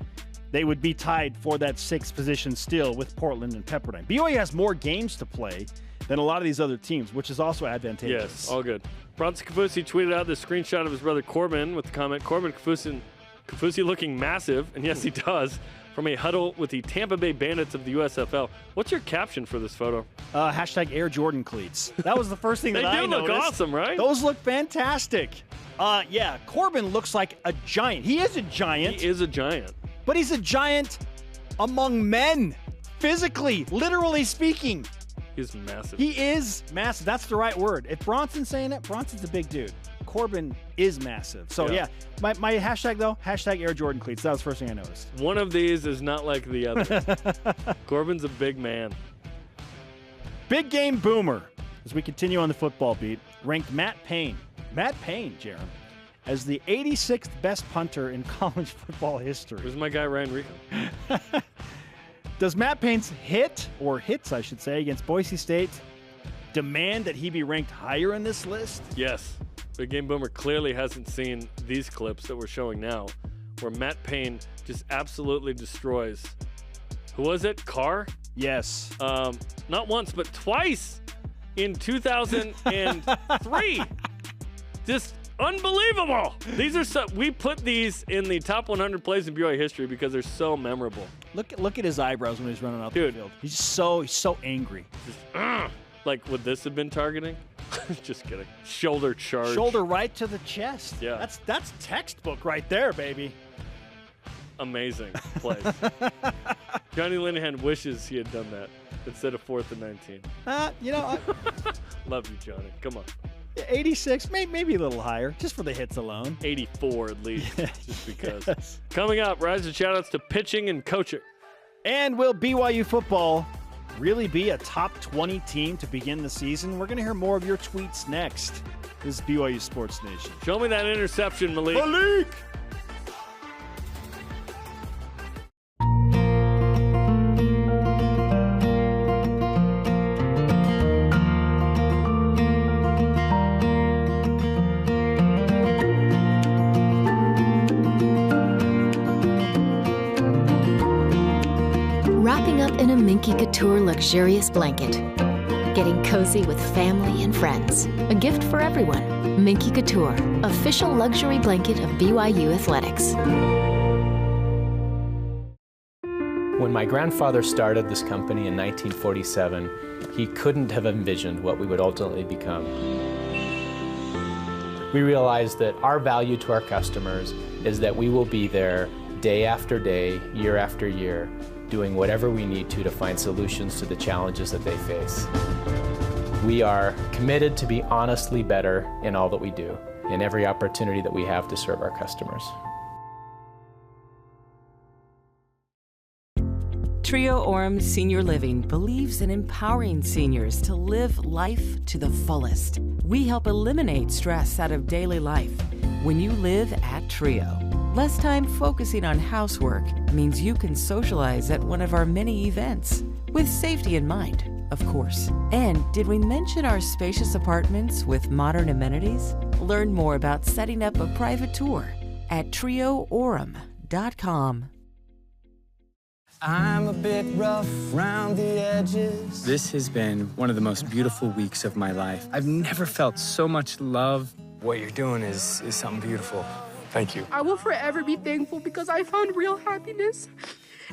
they would be tied for that 6th position still with Portland and Pepperdine. BYU has more games to play than a lot of these other teams, which is also advantageous. Yes, all good. Bronson Kafusi tweeted out this screenshot of his brother Corbin with the comment, Corbin Kafusi looking massive, and yes, he does, from a huddle with the Tampa Bay Bandits of the USFL. What's your caption for this photo? Hashtag Air Jordan cleats. That was the first thing that I noticed. They do look awesome, right? Those look fantastic. Yeah, Corbin looks like a giant. He is a giant. He is a giant. But he's a giant among men, physically, literally speaking. He's massive. He is massive. That's the right word. If Bronson's saying it, Bronson's a big dude. Corbin is massive. So, yeah. My hashtag, though, hashtag Air Jordan cleats. That was the first thing I noticed. One of these is not like the other. Corbin's a big man. Big game boomer. As we continue on the football beat, ranked Matt Payne, Jarom, as the 86th best punter in college football history. Where's my guy, Ryan Rico? Does Matt Payne's hits, I should say, against Boise State demand that he be ranked higher in this list? Yes. Big Game Boomer clearly hasn't seen these clips that we're showing now, where Matt Payne just absolutely destroys. Who was it? Carr? Yes. Not once, but twice in 2003. Just unbelievable. These are we put these in the top 100 plays in BYU history because they're so memorable. Look at his eyebrows when he's running out the field. He's so angry. Just, like, would this have been targeting? Just kidding. Shoulder charge. Shoulder right to the chest. Yeah. That's textbook right there, baby. Amazing plays. Johnny Linehan wishes he had done that instead of 4th and 19. Love you, Johnny. Come on. 86, maybe a little higher, just for the hits alone. 84 at least, just because. Yes. Coming up, rise and shout-outs to pitching and coaching. And will BYU football really be a top 20 team to begin the season? We're going to hear more of your tweets next. This is BYU Sports Nation. Show me that interception, Malik. In a Minky Couture luxurious blanket. Getting cozy with family and friends. A gift for everyone. Minky Couture, official luxury blanket of BYU Athletics. When my grandfather started this company in 1947, he couldn't have envisioned what we would ultimately become. We realized that our value to our customers is that we will be there day after day, year after year, doing whatever we need to find solutions to the challenges that they face. We are committed to be honestly better in all that we do, in every opportunity that we have to serve our customers. Trio Orem Senior Living believes in empowering seniors to live life to the fullest. We help eliminate stress out of daily life when you live at Trio. Less time focusing on housework means you can socialize at one of our many events, with safety in mind, of course. And did we mention our spacious apartments with modern amenities? Learn more about setting up a private tour at trioorem.com. I'm a bit rough round the edges. This has been one of the most beautiful weeks of my life. I've never felt so much love. What you're doing is something beautiful. Thank you. I will forever be thankful because I found real happiness,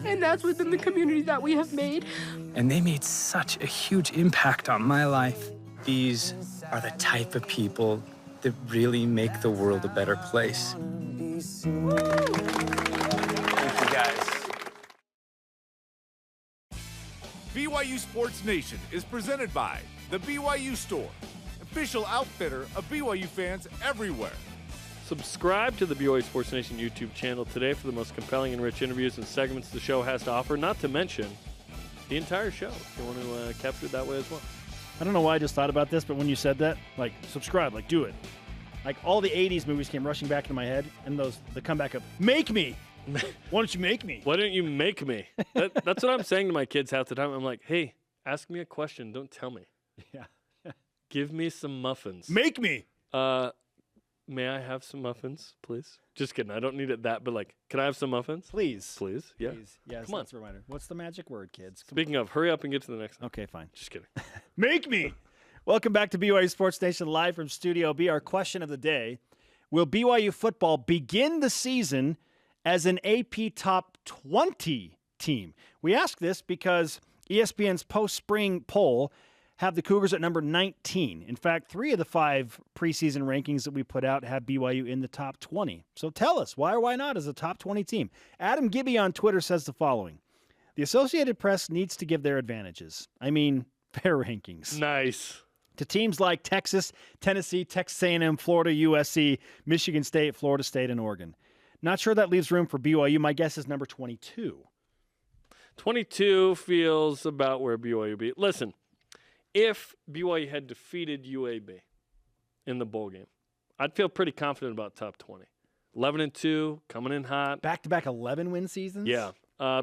and that's within the community that we have made. And they made such a huge impact on my life. These are the type of people that really make the world a better place. Thank you, guys. BYU Sports Nation is presented by the BYU Store, official outfitter of BYU fans everywhere. Subscribe to the BYU Sports Nation YouTube channel today for the most compelling and rich interviews and segments the show has to offer, not to mention the entire show, if you want to capture it that way as well. I don't know why I just thought about this, but when you said that, like, subscribe, like, do it. Like, all the 80s movies came rushing back into my head, and the comeback of, make me! Why don't you make me? Why don't you make me? That's what I'm saying to my kids half the time. I'm like, hey, ask me a question. Don't tell me. Yeah. Give me some muffins. Make me! May I have some muffins, please? Just kidding. I don't need it that, but like, can I have some muffins? Please. Please? Yeah. Please. Yes, Come on. that's a reminder. What's the magic word, kids? Speaking of, hurry up and get to the next one. Okay, fine. Just kidding. Make me! Welcome back to BYU Sports Nation live from Studio B. Our question of the day, will BYU football begin the season as an AP Top 20 team? We ask this because ESPN's post-spring poll have the Cougars at number 19. In fact, 3 of the 5 preseason rankings that we put out have BYU in the top 20. So tell us, why or why not as a top 20 team? Adam Gibby on Twitter says the following. The Associated Press needs to give their advantages. I mean, fair rankings. Nice. To teams like Texas, Tennessee, Texas A&M, Florida, USC, Michigan State, Florida State, and Oregon. Not sure that leaves room for BYU. My guess is number 22. 22 feels about where BYU be. Listen, if BYU had defeated UAB in the bowl game, I'd feel pretty confident about top 20. 11-2, coming in hot. Back-to-back 11-win seasons? Yeah.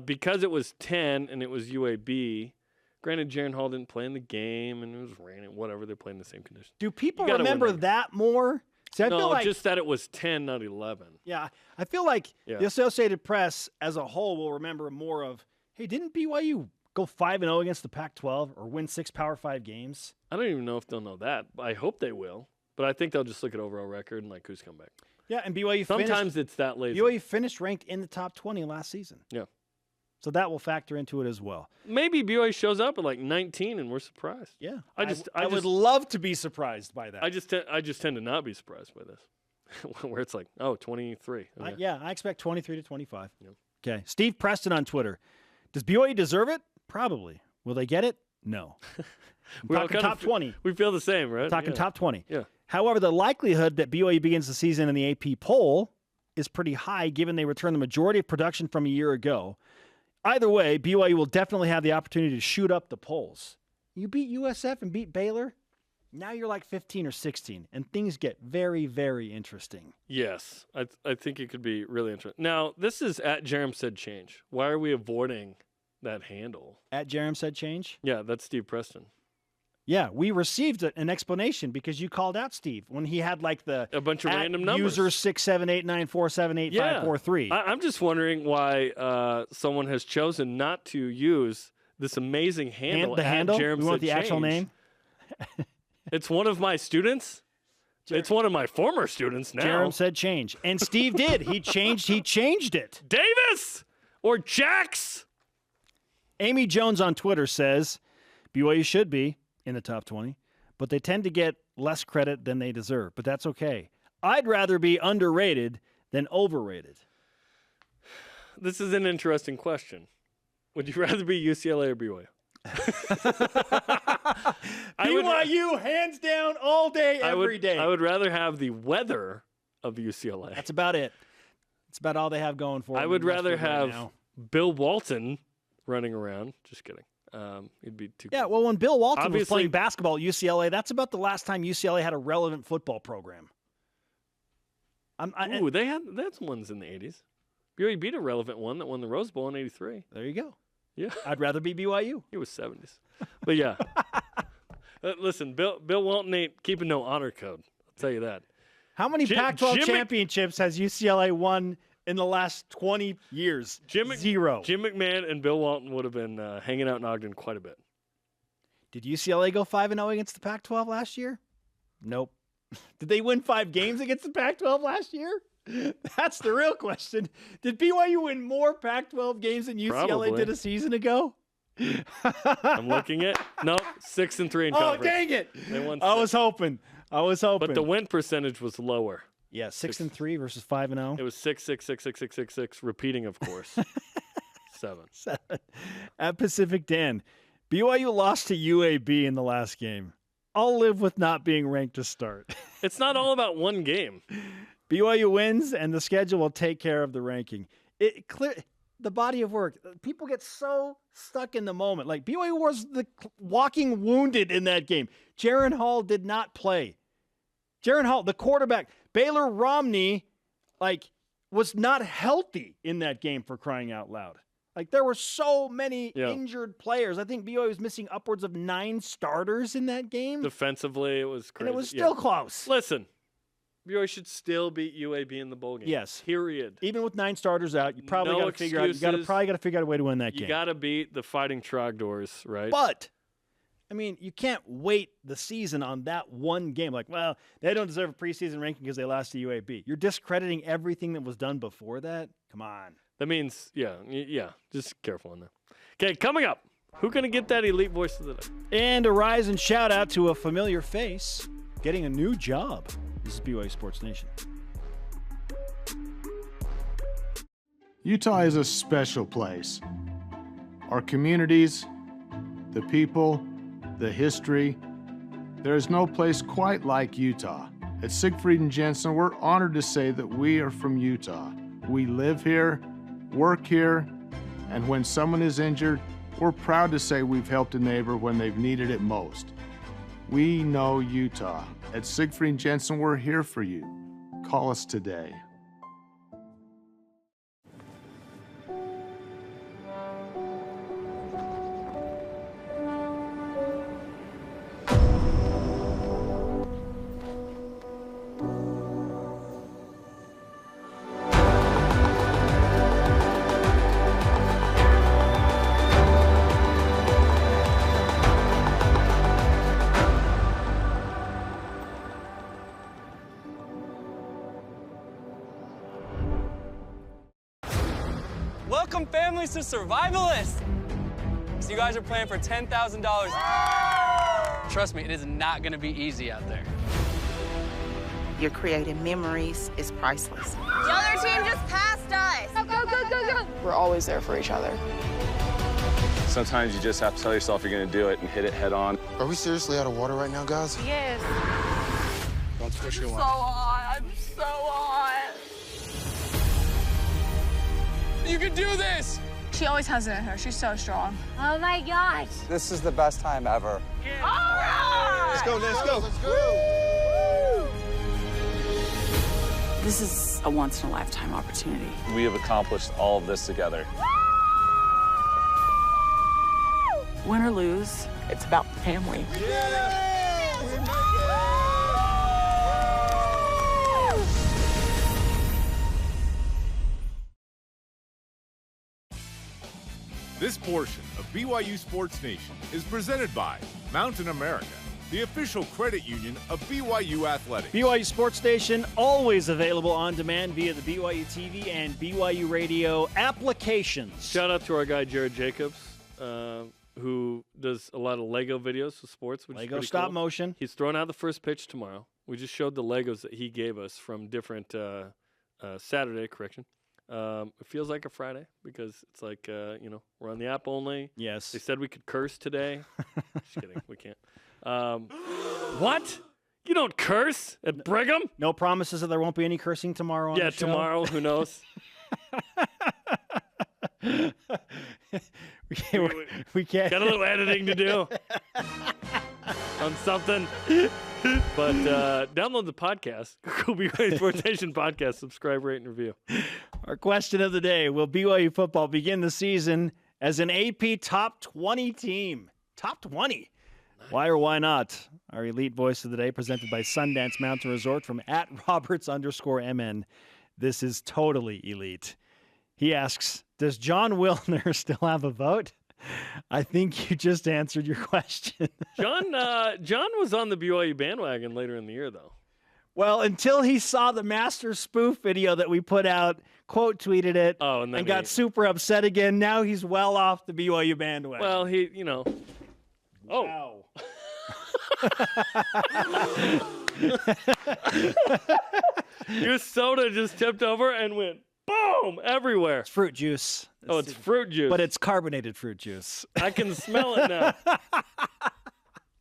Because it was 10 and it was UAB, granted, Jaron Hall didn't play in the game and it was raining, whatever, they're playing the same conditions. Do people remember that more? See, I feel like, just that it was 10, not 11. Yeah, I feel like the Associated Press as a whole will remember more of, hey, didn't BYU go 5-0 against the Pac-12 or win 6 Power 5 games? I don't even know if they'll know that. I hope they will. But I think they'll just look at overall record and like who's come back. Yeah, and BYU sometimes it's that lazy. BYU finished ranked in the top 20 last season. Yeah. So that will factor into it as well. Maybe BYU shows up at like 19 and we're surprised. Yeah. I would love to be surprised by that. I just tend to not be surprised by this. Where it's like, 23. Okay. I expect 23 to 25. Yeah. Okay. Steve Preston on Twitter. Does BYU deserve it? Probably. Will they get it? No. We're talking top 20. We feel the same, right? Talking top 20. Yeah. However, the likelihood that BYU begins the season in the AP poll is pretty high given they return the majority of production from a year ago. Either way, BYU will definitely have the opportunity to shoot up the polls. You beat USF and beat Baylor, now you're like 15 or 16, and things get very, very interesting. Yes, I think it could be really interesting. Now, this is at Jarom Said Change. Why are we avoiding that handle? At Jarom Said Change? Yeah, that's Steve Preston. Yeah, we received an explanation because you called out Steve when he had like a bunch of random numbers. User 67894785543. I'm just wondering why someone has chosen not to use this amazing handle. The handle? We want the actual name? It's one of my students. It's one of my former students now. Jarom Said Change. And Steve did. He changed it. Davis or Jax. Amy Jones on Twitter says, BYU should be in the top 20, but they tend to get less credit than they deserve. But that's okay. I'd rather be underrated than overrated. This is an interesting question. Would you rather be UCLA or BYU? BYU, hands down, all day, every day. I would rather have the weather of UCLA. That's about it. It's about all they have going for them. I would rather have Bill Walton running around. Just kidding. It'd be too. Yeah, well, when Bill Walton was Obviously- playing basketball at UCLA, that's about the last time UCLA had a relevant football program. Ooh, they had ones in the 80s. BYU beat a relevant one that won the Rose Bowl in '83. There you go. Yeah, I'd rather be BYU. It was 70s, but yeah. Listen, Bill Walton ain't keeping no honor code. I'll tell you that. How many Pac-12 championships has UCLA won in the last 20 years? 0. Jim McMahon and Bill Walton would have been hanging out in Ogden quite a bit. Did UCLA go 5-0 against the Pac-12 last year? Nope. Did they win 5 games against the Pac-12 last year? That's the real question. Did BYU win more Pac-12 games than UCLA Probably. did a season ago? I'm looking at 6-3 in conference. Oh, dang it! They won I was hoping. But the win percentage was lower. Yeah, 6-3 versus 5-0. It was 6-6, repeating, of course. 7. At Pacific Dan, BYU lost to UAB in the last game. I'll live with not being ranked to start. It's not all about one game. BYU wins, and the schedule will take care of the ranking. The body of work. People get so stuck in the moment. Like, BYU was the walking wounded in that game. Jaron Hall did not play. Jaron Hall, the quarterback. Baylor Romney, was not healthy in that game, for crying out loud. There were so many injured players. I think BYU was missing upwards of 9 starters in that game. Defensively, it was crazy. And it was still close. Listen, BYU should still beat UAB in the bowl game. Yes. Period. Even with 9 starters out, you probably got to figure out. You probably got to figure out a way to win that game. You got to beat the Fighting Trogdors, right? But you can't wait the season on that one game. They don't deserve a preseason ranking because they lost to UAB. You're discrediting everything that was done before that. Come on. That means, yeah. Just careful on that. Okay, coming up, who gonna get that elite voice of the day? And a rise and shout out to a familiar face getting a new job. This is BYU Sports Nation. Utah is a special place. Our communities, the people, the history. There is no place quite like Utah. At Siegfried and Jensen, we're honored to say that we are from Utah. We live here, work here, and when someone is injured, we're proud to say we've helped a neighbor when they've needed it most. We know Utah. At Siegfried and Jensen, we're here for you. Call us today. Welcome families to Survivalist. So you guys are playing for $10,000. Trust me, it is not gonna be easy out there. Your creating memories is priceless. The other team just passed us. Go, go, go, go, go. We're always there for each other. Sometimes you just have to tell yourself you're gonna do it and hit it head on. Are we seriously out of water right now, guys? Yes. Don't push your So line. hot. I'm so hot. You can do this! She always has it in her. She's so strong. Oh my gosh. This is the best time ever. All right. Let's go, let's go. Let's go. This is a once-in-a-lifetime opportunity. We have accomplished all of this together. Win or lose, it's about family. This portion of BYU Sports Nation is presented by Mountain America, the official credit union of BYU Athletics. BYU Sports Station, always available on demand via the BYU TV and BYU Radio applications. Shout out to our guy, Jared Jacobs, who does a lot of Lego videos for sports. Which Lego is pretty stop cool. motion. He's throwing out the first pitch tomorrow. We just showed the Legos that he gave us from different Saturday, correction. It feels like a Friday because it's like, we're on the app only. Yes. They said we could curse today. Just kidding. We can't. What? You don't curse at Brigham? No promises that there won't be any cursing tomorrow on the show? Tomorrow. Who knows? We can't. Got a little editing to do on something. But download the podcast. Google BYU Sports Nation podcast. Subscribe, rate, and review. Our question of the day: will BYU football begin the season as an AP top 20 team? Top 20. Nice. Why or why not? Our elite voice of the day, presented by Sundance Mountain Resort from @Roberts_MN. This is totally elite. He asks, does John Wilner still have a vote? I think you just answered your question. John was on the BYU bandwagon later in the year, though. Well, until he saw the master spoof video that we put out, quote tweeted it, and got super upset again. Now he's well off the BYU bandwagon. Well, Oh. Wow. Your soda just tipped over and went boom everywhere. It's fruit juice. It's fruit juice. But it's carbonated fruit juice. I can smell it now.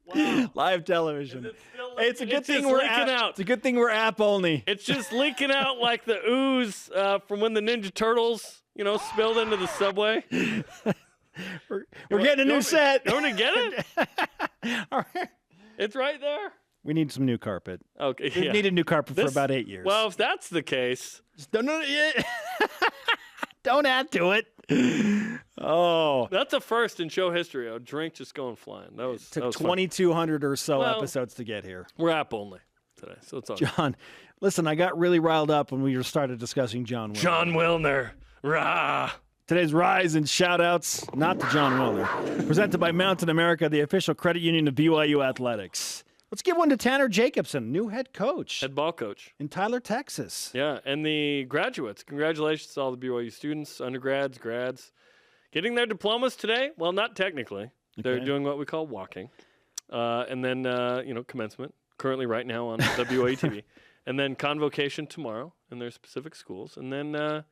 Wow. Live television. It's a good thing we're out. It's a good thing we're app only. It's just leaking out like the ooze from when the Ninja Turtles, spilled into the subway. We're getting a new set. You want to get it? It's right there. We need some new carpet. Okay, We've needed new carpet for about 8 years. Well, if that's the case, don't add to it. Oh, that's a first in show history. A drink just going flying. That was took 2,200 or so episodes to get here. We're app only today, so it's all John. Good. Listen, I got really riled up when we started discussing John Wilner. John Wilner, rah. Today's rise and shout-outs, not to John Wilner, presented by Mountain America, the official credit union of BYU Athletics. Let's give one to Tanner Jacobson, new head ball coach in Tyler, Texas. Yeah, and the graduates. Congratulations to all the BYU students, undergrads, grads, getting their diplomas today. Well, not technically. They're doing what we call walking. And then, commencement, currently right now on BYU TV. And then convocation tomorrow in their specific schools. And then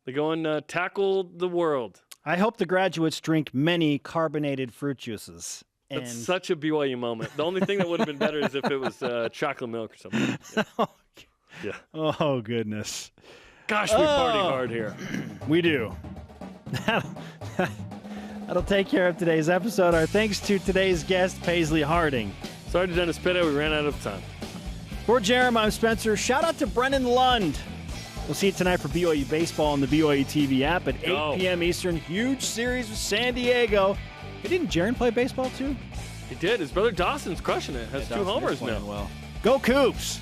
they go and tackle the world. I hope the graduates drink many carbonated fruit juices. That's such a BYU moment. The only thing that would have been better is if it was chocolate milk or something. Yeah. Oh, goodness. Gosh, we party hard here. We do. That'll take care of today's episode. Our thanks to today's guest, Paisley Harding. Sorry to Dennis Pitta. We ran out of time. For Jarom, I'm Spencer. Shout out to Brennan Lund. We'll see you tonight for BYU Baseball on the BYU TV app at 8 p.m. Eastern. Huge series with San Diego. Hey, didn't Jaron play baseball too? He did. His brother Dawson's crushing it. Has 2 homers now. Well. Go Cougs!